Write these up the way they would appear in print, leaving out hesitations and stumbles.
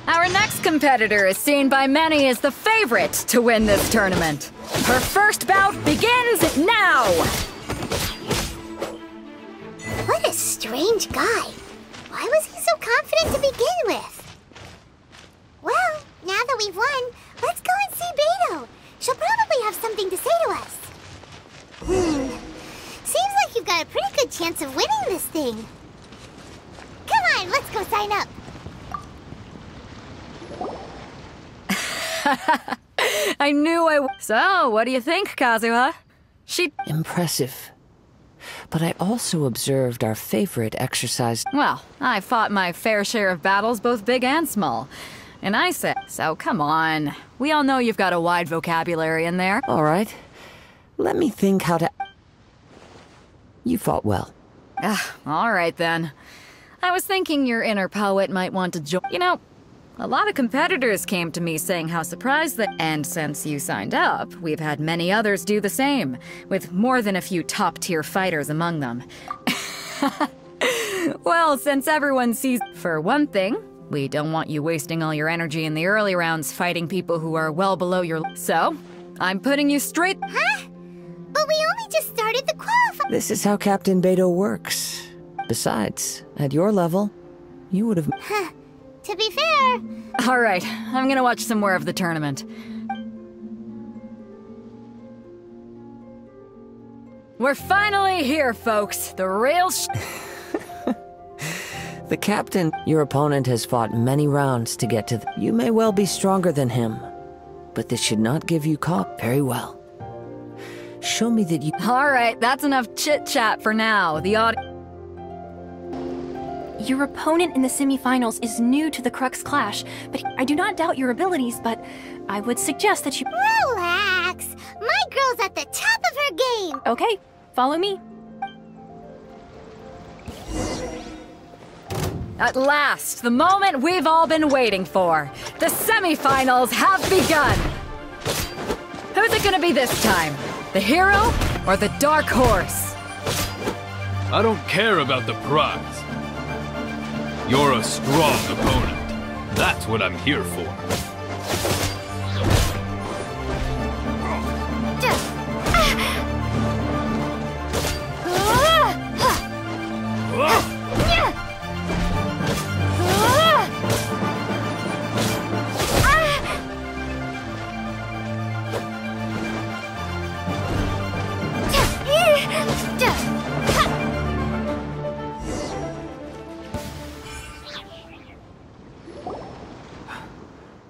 Our next competitor is seen by many as the favorite to win this tournament. Her first bout begins now! What a strange guy. Why was he so confident to begin with? Well, now that we've won, let's go and see Beto. She'll probably have something to say to us. Seems like you've got a pretty good chance of winning this thing. Come on, let's go sign up. I knew I w- So, what do you think, Kazuha? Impressive. But I also observed our favorite exercise. Well, I fought my fair share of battles, both big and small. And I said, so come on. We all know you've got a wide vocabulary in there. All right. Let me think how to... You fought well. All right then. I was thinking your inner poet might want to join. You know, a lot of competitors came to me saying how surprised that... And since you signed up, we've had many others do the same, with more than a few top-tier fighters among them. Well, since everyone sees... For one thing, we don't want you wasting all your energy in the early rounds fighting people who are well below your... So, I'm putting you straight... Huh? But we only just started the qualifying. This is how Captain Beto works. Besides, at your level, you would have... To be fair... All right, I'm gonna watch some more of the tournament. We're finally here, folks. The real The captain, your opponent has fought many rounds to get to You may well be stronger than him, but this should not give you caught very well. Show me that you... All right, that's enough chit-chat for now. The audience... Your opponent in the semifinals is new to the Crux Clash, but I do not doubt your abilities, but I would suggest that you... Relax! My girl's at the top of her game! Okay, follow me. At last, the moment we've all been waiting for. The semifinals have begun! Who's it gonna be this time? The hero or the dark horse? I don't care about the prize. You're a strong opponent. That's what I'm here for.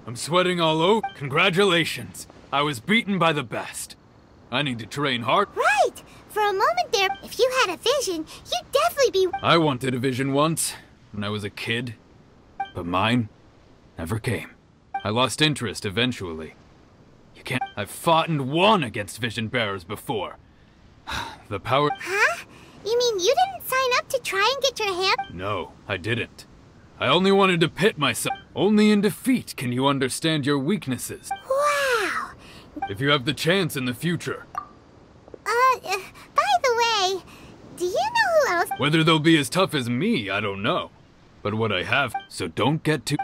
I'm sweating all over. Congratulations. I was beaten by the best. I need to train hard. Right! For a moment there, if you had a vision, you'd definitely be... I wanted a vision once, when I was a kid. But mine never came. I lost interest eventually. You can't... I've fought and won against vision bearers before. The power... Huh? You mean you didn't sign up to try and get your hand... No, I didn't. I only wanted to pit myself. Only in defeat can you understand your weaknesses. Wow! If you have the chance in the future. By the way, do you know who else... Whether they'll be as tough as me, I don't know. But what I have, so don't get too...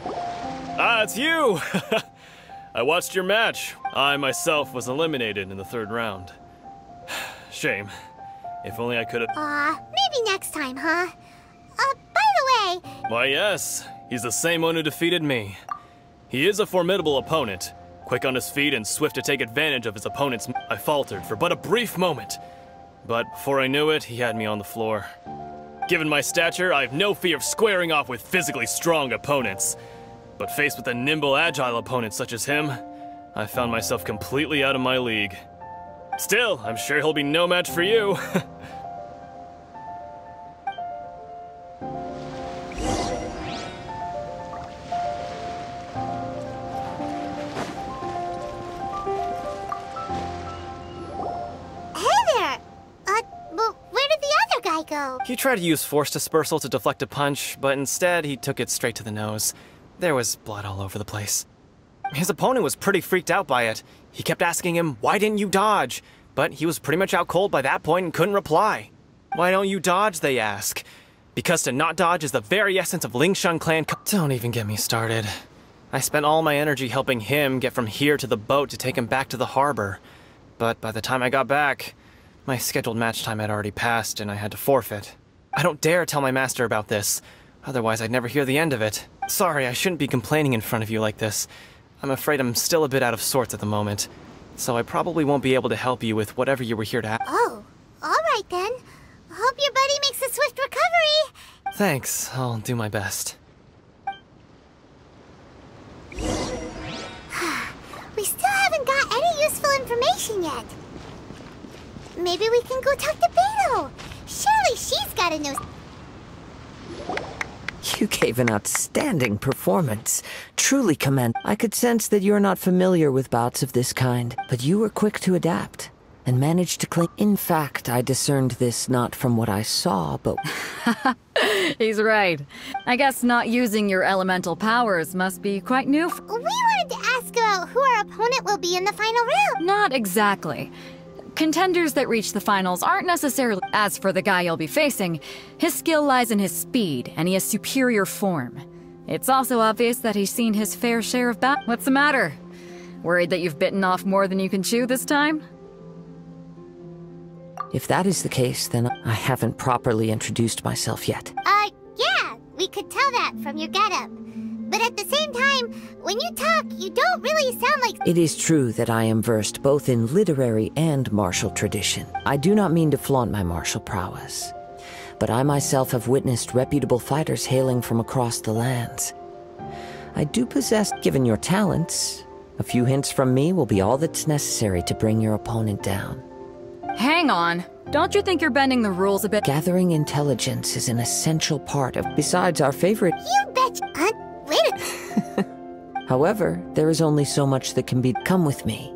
Ah, it's you! I watched your match. I myself was eliminated in the third round. Shame. If only I could have... maybe next time, huh? By the way... Why, yes. He's the same one who defeated me. He is a formidable opponent. Quick on his feet and swift to take advantage of his opponent's... I faltered for but a brief moment. But before I knew it, he had me on the floor. Given my stature, I have no fear of squaring off with physically strong opponents. But faced with a nimble, agile opponent such as him, I found myself completely out of my league. Still, I'm sure he'll be no match for you. He tried to use force dispersal to deflect a punch, but instead he took it straight to the nose. There was blood all over the place. His opponent was pretty freaked out by it. He kept asking him, "Why didn't you dodge?" But he was pretty much out cold by that point and couldn't reply. "Why don't you dodge?" they ask. Because to not dodge is the very essence of Lingshan clan. Don't even get me started. I spent all my energy helping him get from here to the boat to take him back to the harbor. But by the time I got back, my scheduled match time had already passed and I had to forfeit. I don't dare tell my master about this, otherwise I'd never hear the end of it. Sorry, I shouldn't be complaining in front of you like this. I'm afraid I'm still a bit out of sorts at the moment, so I probably won't be able to help you with whatever you were here to ask. Oh, alright then. Hope your buddy makes a swift recovery. Thanks, I'll do my best. We still haven't got any useful information yet. Maybe we can go talk to Beto. Surely she's gotta know. You gave an outstanding performance. Truly commend. I could sense that you're not familiar with bouts of this kind, but you were quick to adapt and managed to cling. In fact, I discerned this not from what I saw, but... He's right. I guess not using your elemental powers must be quite new. We wanted to ask about who our opponent will be in the final round. Not exactly. Contenders that reach the finals aren't necessarily... As for the guy you'll be facing, his skill lies in his speed, and he has superior form. It's also obvious that he's seen his fair share of What's the matter? Worried that you've bitten off more than you can chew this time? If that is the case, then I haven't properly introduced myself yet. Yeah, we could tell that from your getup. But at the same time, when you talk, you don't really sound like... It is true that I am versed both in literary and martial tradition. I do not mean to flaunt my martial prowess, but I myself have witnessed reputable fighters hailing from across the lands. I do possess, given your talents, a few hints from me will be all that's necessary to bring your opponent down. Hang on. Don't you think you're bending the rules a bit? Gathering intelligence is an essential part of, besides our favorite... You betcha. Wait a... However, there is only so much that can be... Come with me.